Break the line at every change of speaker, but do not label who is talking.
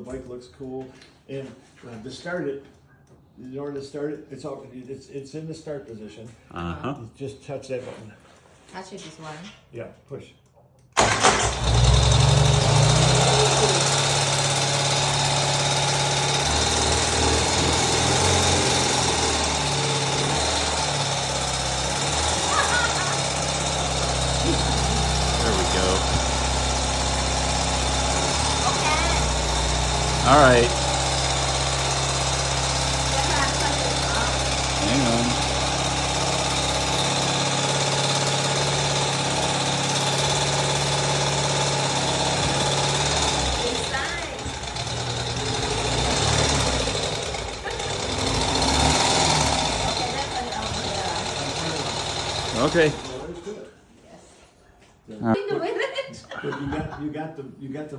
bike looks cool. And to start it, in order to start it, it's in the start position. You just touch that button.
Touch it this one.
Yeah, push.
There we go.
Okay.
All right.
แล้วมาทำเลยเหรอ
Hang on.
Inside. Okay, let's put it over here.
Okay.
Well, let's do it.
Yes. In the village.
But you got the